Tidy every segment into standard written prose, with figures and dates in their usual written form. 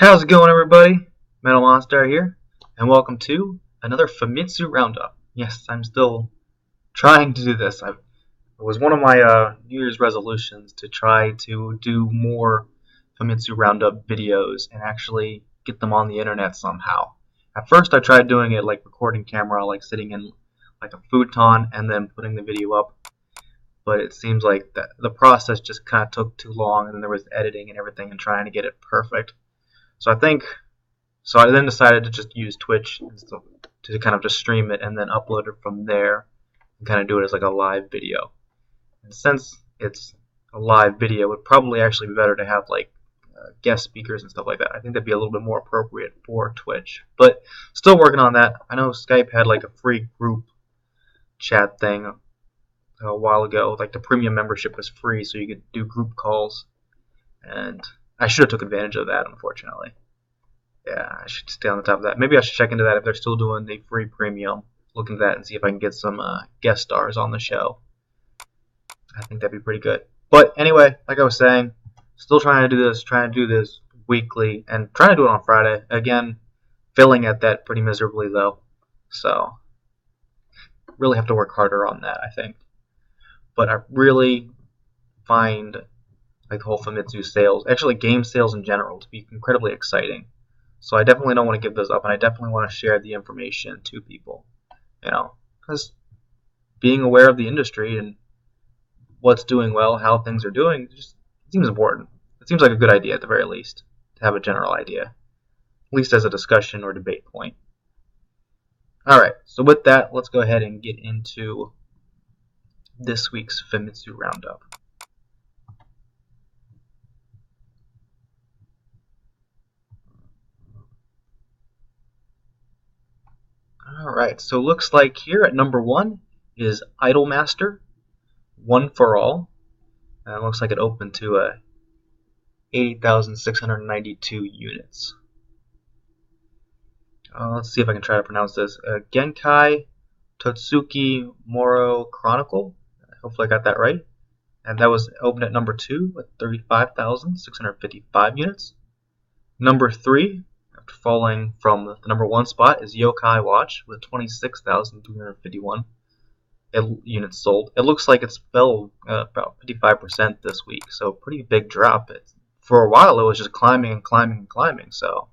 How's it going, everybody? Metal Monster here, and welcome to another Famitsu Roundup. Yes, I'm still trying to do this. It was one of my New Year's resolutions to try to do more Famitsu Roundup videos and actually get them on the internet somehow. At first, I tried doing it like recording camera, like sitting in like a futon and then putting the video up. But it seems like the process just kind of took too long, and then there was editing and everything and trying to get it perfect. So I then decided to just use Twitch to kind of just stream it and then upload it from there and kind of do it as like a live video. And since it's a live video, it would probably actually be better to have like guest speakers and stuff like that. I think that'd be a little bit more appropriate for Twitch. But still working on that. I know Skype had like a free group chat thing a while ago. Like the premium membership was free, so you could do group calls. And I should have took advantage of that, unfortunately. Yeah, I should stay on the top of that. Maybe I should check into that if they're still doing the free premium. Look into that and see if I can get some guest stars on the show. I think that'd be pretty good. But anyway, like I was saying, still trying to do this weekly, and trying to do it on Friday. Again, failing at that pretty miserably though. So, really have to work harder on that, I think. But I really find like the whole Famitsu sales, actually game sales in general, to be incredibly exciting. So I definitely don't want to give those up, and I definitely want to share the information to people, because being aware of the industry and what's doing well, how things are doing, just seems important. It seems like a good idea at the very least to have a general idea, at least as a discussion or debate point. Alright, so with that, let's go ahead and get into this week's Famitsu Roundup. Alright, so looks like here at number 1 is Idolmaster, One for All. And it looks like it opened to 80,692 units. Let's see if I can try to pronounce this. Genkai Totsuki Moro Chronicle. Hopefully I got that right. And that was opened at number 2 with 35,655 units. Number 3, after falling from the number 1 spot, is Yokai Watch with 26,351 units sold. It looks like it fell about 55% this week, so pretty big drop. For a while, it was just climbing and climbing and climbing, so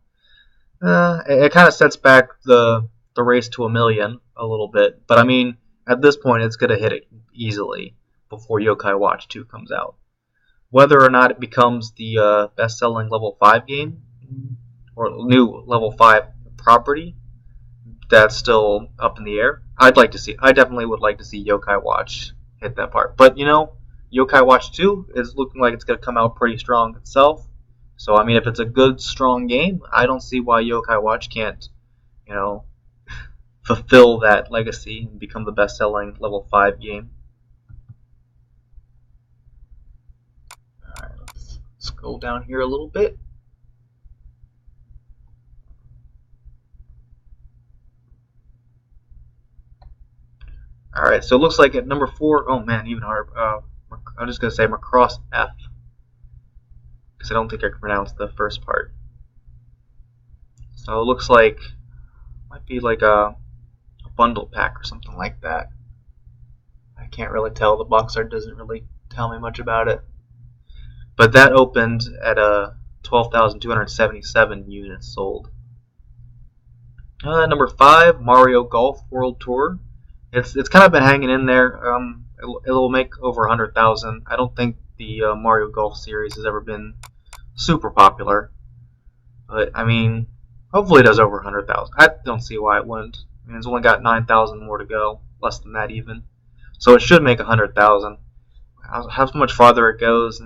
it kind of sets back the race to 1 million a little bit. But I mean, at this point, it's going to hit it easily before Yokai Watch 2 comes out. Whether or not it becomes the best-selling level 5 game, or new level 5 property, that's still up in the air. I definitely would like to see Yokai Watch hit that part. But Yokai Watch 2 is looking like it's going to come out pretty strong itself. So I mean, if it's a good, strong game, I don't see why Yokai Watch can't, fulfill that legacy and become the best-selling level 5 game. Alright, let's scroll down here a little bit. Alright, so it looks like at number 4, oh man, even harder. I'm just going to say Macross F, because I don't think I can pronounce the first part. So it looks like it might be like a bundle pack or something like that. I can't really tell. The box art doesn't really tell me much about it. But that opened at 12,277 units sold. Number 5, Mario Golf World Tour. It's kind of been hanging in there. It'll make over 100,000. I don't think the Mario Golf series has ever been super popular, but I mean, hopefully it does over 100,000. I don't see why it wouldn't. I mean, it's only got 9,000 more to go, less than that even. So it should make 100,000. How much farther it goes,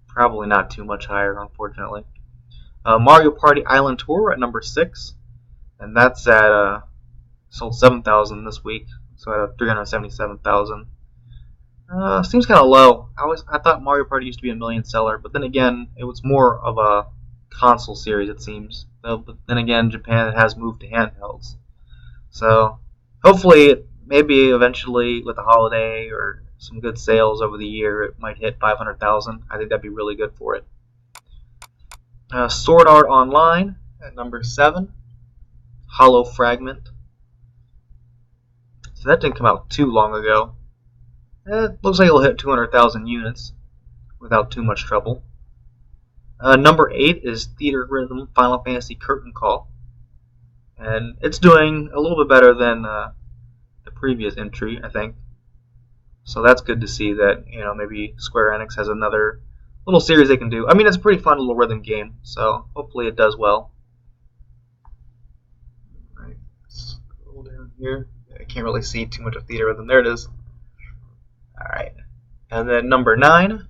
probably not too much higher, unfortunately. Mario Party Island Tour at number 6, and that's at sold 7,000 this week, so at 377,000. Seems kind of low. I thought Mario Party used to be a million seller, but then again, it was more of a console series, it seems. But then again, Japan has moved to handhelds. So hopefully, maybe eventually with a holiday or some good sales over the year, it might hit 500,000. I think that'd be really good for it. Sword Art Online at number 7. Hollow Fragment. So that didn't come out too long ago. It looks like it'll hit 200,000 units without too much trouble. Number 8 is Theater Rhythm Final Fantasy Curtain Call. And it's doing a little bit better than the previous entry, I think. So that's good to see that, maybe Square Enix has another little series they can do. I mean, it's a pretty fun little rhythm game, so hopefully it does well. Alright, scroll down here. I can't really see too much of Theater Rhythm. There it is. Alright. And then number 9,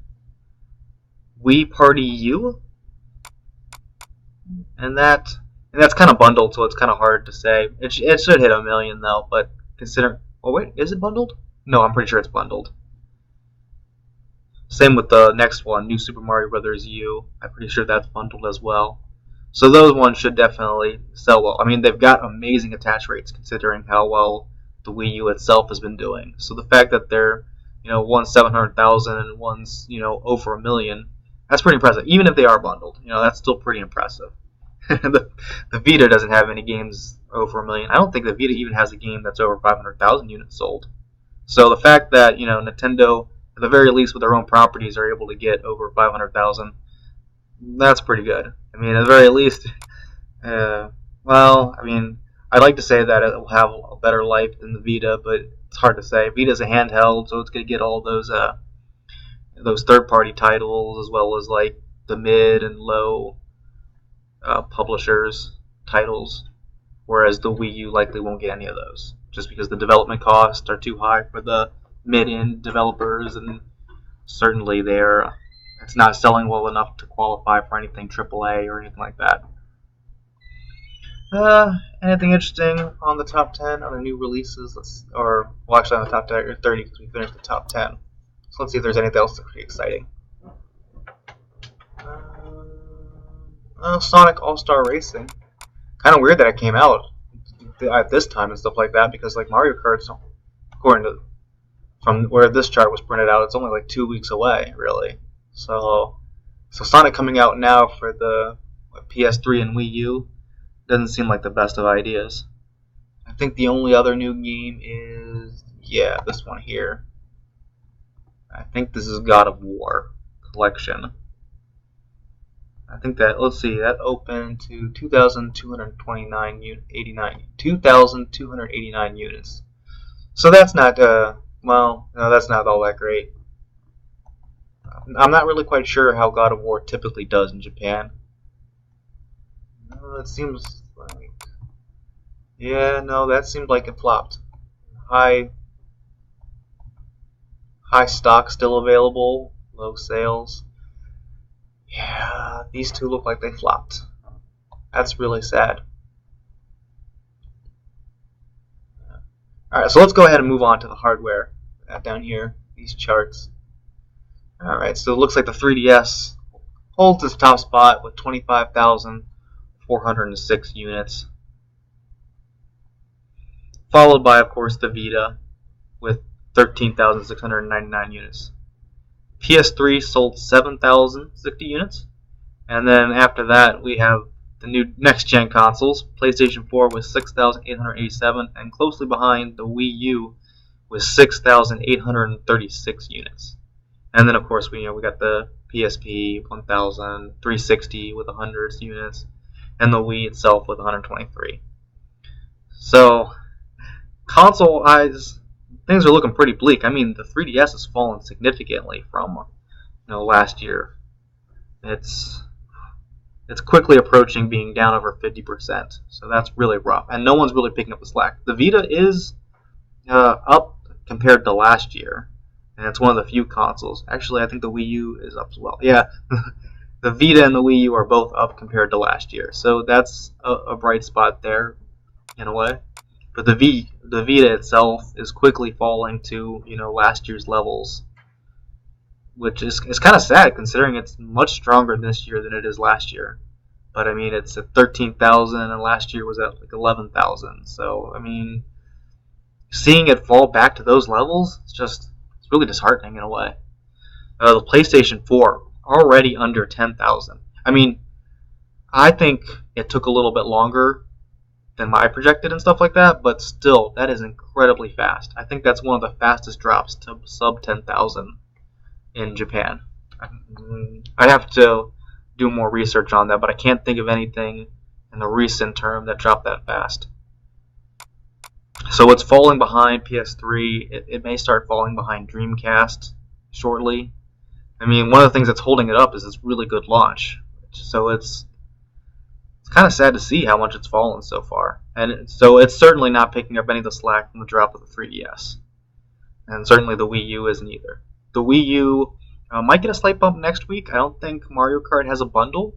Wii Party U. And that's kind of bundled, so it's kind of hard to say. It should hit 1 million, though, but consider... Oh, wait, is it bundled? No, I'm pretty sure it's bundled. Same with the next one, New Super Mario Bros. U. I'm pretty sure that's bundled as well. So those ones should definitely sell well. I mean, they've got amazing attach rates considering how well the Wii U itself has been doing. So the fact that they're, one's 700,000 and one's, over 1 million, that's pretty impressive. Even if they are bundled, that's still pretty impressive. the Vita doesn't have any games over 1 million. I don't think the Vita even has a game that's over 500,000 units sold. So the fact that, Nintendo, at the very least with their own properties, are able to get over 500,000, that's pretty good. I mean, at the very least, I'd like to say that it will have a better life than the Vita, but it's hard to say. Vita's a handheld, so it's going to get all those third-party titles, as well as like the mid and low publishers' titles, whereas the Wii U likely won't get any of those, just because the development costs are too high for the mid-end developers, and certainly it's not selling well enough to qualify for anything AAA or anything like that. Anything interesting on the top 10 other new releases? Actually on the top 10 or 30 because we finished the top 10. So let's see if there's anything else that's pretty exciting. Sonic All-Star Racing. Kind of weird that it came out at this time and stuff like that, because like Mario Kart, according to from where this chart was printed out, it's only like 2 weeks away, really. So Sonic coming out now for the PS3 and Wii U doesn't seem like the best of ideas. I think the only other new game is, this one here. I think this is God of War Collection. I think that, let's see, that opened to 2,289 units. So that's not, no, that's not all that great. I'm not really quite sure how God of War typically does in Japan. It seems like, that seemed like it flopped. High stock still available, low sales. Yeah, these two look like they flopped. That's really sad. Alright, so let's go ahead and move on to the hardware down here, these charts. Alright, so it looks like the 3DS holds its top spot with 25,406 units. Followed by, of course, the Vita with 13,699 units. PS3 sold 7,060 units. And then after that, we have the new next-gen consoles. PlayStation 4 with 6,887, and closely behind the Wii U with 6,836 units. And then, of course, we got the PSP 1,360 with 100 units, and the Wii itself with 123. So, console-wise, things are looking pretty bleak. I mean, the 3DS has fallen significantly from last year. It's quickly approaching being down over 50%, so that's really rough, and no one's really picking up the slack. The Vita is up compared to last year, and it's one of the few consoles. Actually, I think the Wii U is up as well. Yeah, the Vita and the Wii U are both up compared to last year, so that's a bright spot there, in a way. But the Vita itself is quickly falling to last year's levels, which is kind of sad considering it's much stronger this year than it is last year. But I mean, it's at 13,000 and last year was at like 11,000. So I mean, seeing it fall back to those levels, it's really disheartening in a way. The PlayStation 4 already under 10,000. I mean, I think it took a little bit longer than I projected and stuff like that, but still, that is incredibly fast. I think that's one of the fastest drops to sub 10,000 in Japan. I'd have to do more research on that, but I can't think of anything in the recent term that dropped that fast. So it's falling behind PS3. It may start falling behind Dreamcast shortly. I mean, one of the things that's holding it up is this really good launch. So it's kind of sad to see how much it's fallen so far. And so it's certainly not picking up any of the slack from the drop of the 3DS. And certainly the Wii U isn't either. The Wii U might get a slight bump next week. I don't think Mario Kart has a bundle,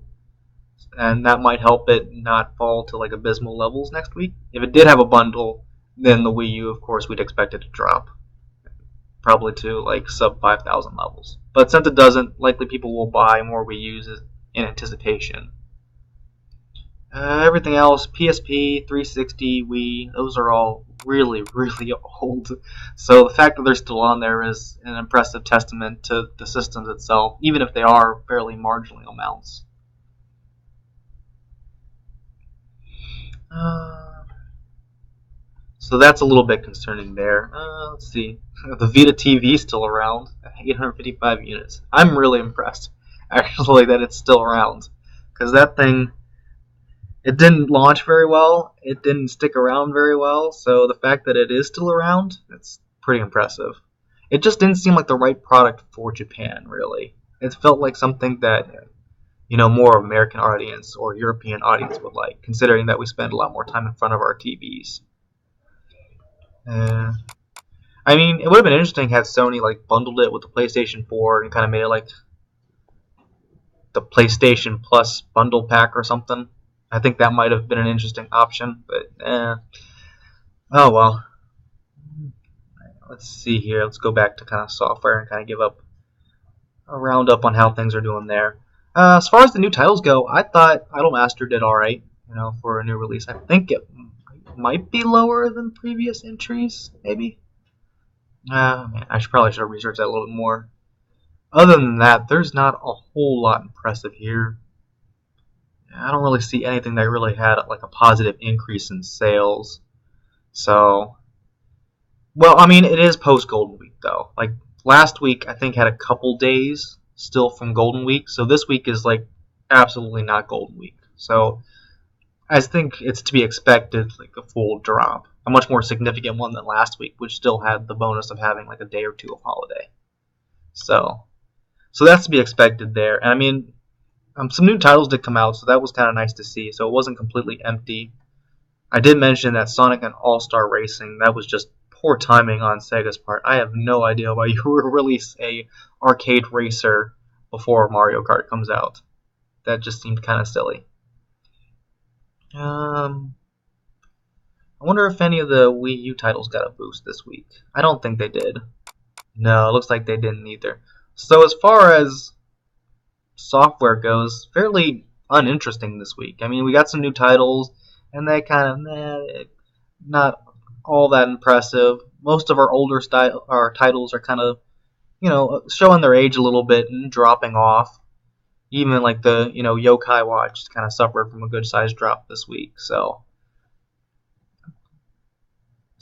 and that might help it not fall to like abysmal levels next week. If it did have a bundle, then the Wii U, of course, we'd expect it to drop, probably to like sub 5,000 levels. But since it doesn't, likely people will buy more Wii U's in anticipation. Everything else, PSP, 360, Wii, those are all really, really old. So the fact that they're still on there is an impressive testament to the systems itself, even if they are fairly marginal amounts. So that's a little bit concerning there. Let's see. The Vita TV is still around, 855 units. I'm really impressed, actually, that it's still around. Because that thing, it didn't launch very well, it didn't stick around very well, so the fact that it is still around, it's pretty impressive. It just didn't seem like the right product for Japan, really. It felt like something that, more American audience or European audience would like, considering that we spend a lot more time in front of our TVs. I mean, it would have been interesting had Sony like bundled it with the PlayStation 4 and kind of made it like the PlayStation Plus bundle pack or something. I think that might have been an interesting option, but oh well. Let's see here. Let's go back to kind of software and kind of give up a roundup on how things are doing there. As far as the new titles go, I thought Idolmaster did alright, for a new release. I think it might be lower than previous entries, maybe. Man, I probably should have researched that a little bit more. Other than that, there's not a whole lot impressive here. I don't really see anything that really had like a positive increase in sales. So, well, I mean, it is post Golden Week though. Like last week, I think had a couple days still from Golden Week. So this week is like absolutely not Golden Week. So I think it's to be expected, like a full drop, a much more significant one than last week, which still had the bonus of having like a day or two of holiday. So that's to be expected there. And I mean, some new titles did come out, so that was kind of nice to see. So it wasn't completely empty. I did mention that Sonic and All-Star Racing, that was just poor timing on Sega's part. I have no idea why you would release a arcade racer before Mario Kart comes out. That just seemed kind of silly. I wonder if any of the Wii U titles got a boost this week. I don't think they did. No, it looks like they didn't either. So as far as software goes, fairly uninteresting this week. I mean, we got some new titles, and they kind of not all that impressive. Most of our older titles are kind of, showing their age a little bit and dropping off. Even like the, Yokai Watch kind of suffered from a good sized drop this week. So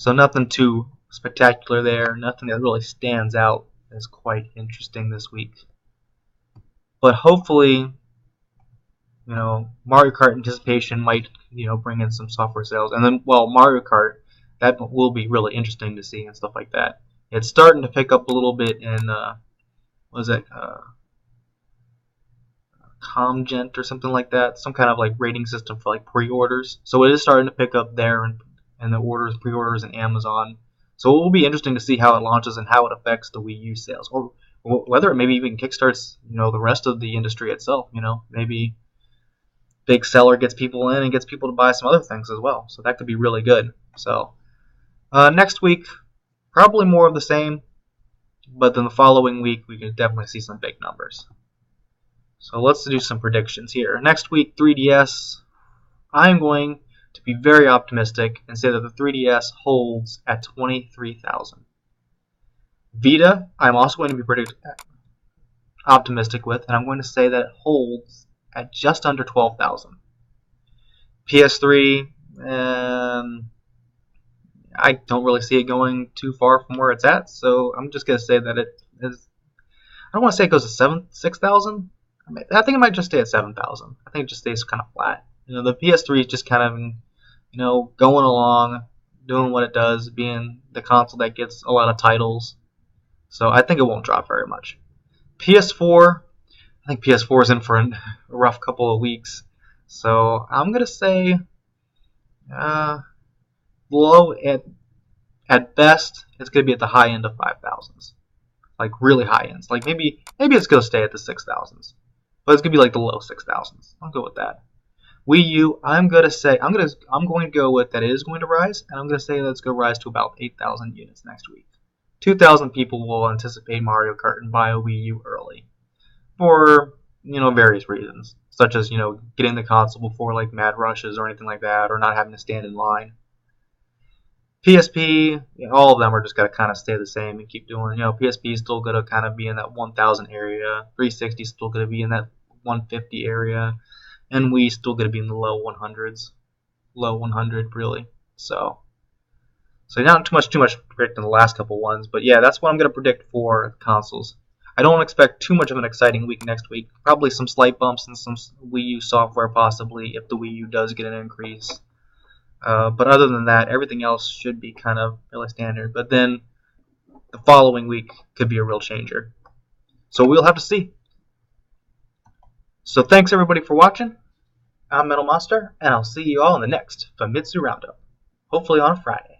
nothing too spectacular there. Nothing that really stands out as quite interesting this week. But hopefully, Mario Kart anticipation might, bring in some software sales. And then, well, Mario Kart, that will be really interesting to see and stuff like that. It's starting to pick up a little bit in, Comgent or something like that. Some kind of like rating system for like pre-orders. So it is starting to pick up there and the pre-orders in Amazon. So it will be interesting to see how it launches and how it affects the Wii U sales. Or whether it maybe even kickstarts, the rest of the industry itself. Maybe big seller gets people in and gets people to buy some other things as well. So that could be really good. So next week, probably more of the same, but then the following week we can definitely see some big numbers. So let's do some predictions here. Next week, 3DS. I'm going to be very optimistic and say that the 3DS holds at 23,000. Vita, I'm also going to be optimistic with, and I'm going to say that it holds at just under 12,000. PS3, I don't really see it going too far from where it's at, so I'm just gonna say that it is. I don't want to say it goes to 6,000. I think it might just stay at 7,000. I think it just stays kind of flat. The PS3 is just kind of, going along, doing what it does, being the console that gets a lot of titles. So I think it won't drop very much. PS4, I think PS4 is in for a rough couple of weeks. So I'm gonna say low at best, it's gonna be at the high end of 5,000s, like really high ends. Like maybe it's gonna stay at the 6,000s, but it's gonna be like the low 6,000s. I'll go with that. Wii U, I'm going to go with that it is going to rise, and I'm gonna say that it's gonna rise to about 8,000 units next week. 2,000 people will anticipate Mario Kart and buy a Wii U early for various reasons, such as getting the console before like mad rushes or anything like that, or not having to stand in line. PSP, all of them are just going to kind of stay the same and keep doing. PSP is still going to kind of be in that 1,000 area. 360 is still going to be in that 150 area, and Wii still going to be in the low 100s, low 100 really. So not too much to predict in the last couple ones, but yeah, that's what I'm going to predict for consoles. I don't expect too much of an exciting week next week. Probably some slight bumps and some Wii U software possibly if the Wii U does get an increase. But other than that, everything else should be kind of fairly standard. But then the following week could be a real changer. So we'll have to see. So thanks everybody for watching. I'm Metal Monster, and I'll see you all in the next Famitsu Roundup. Hopefully on a Friday.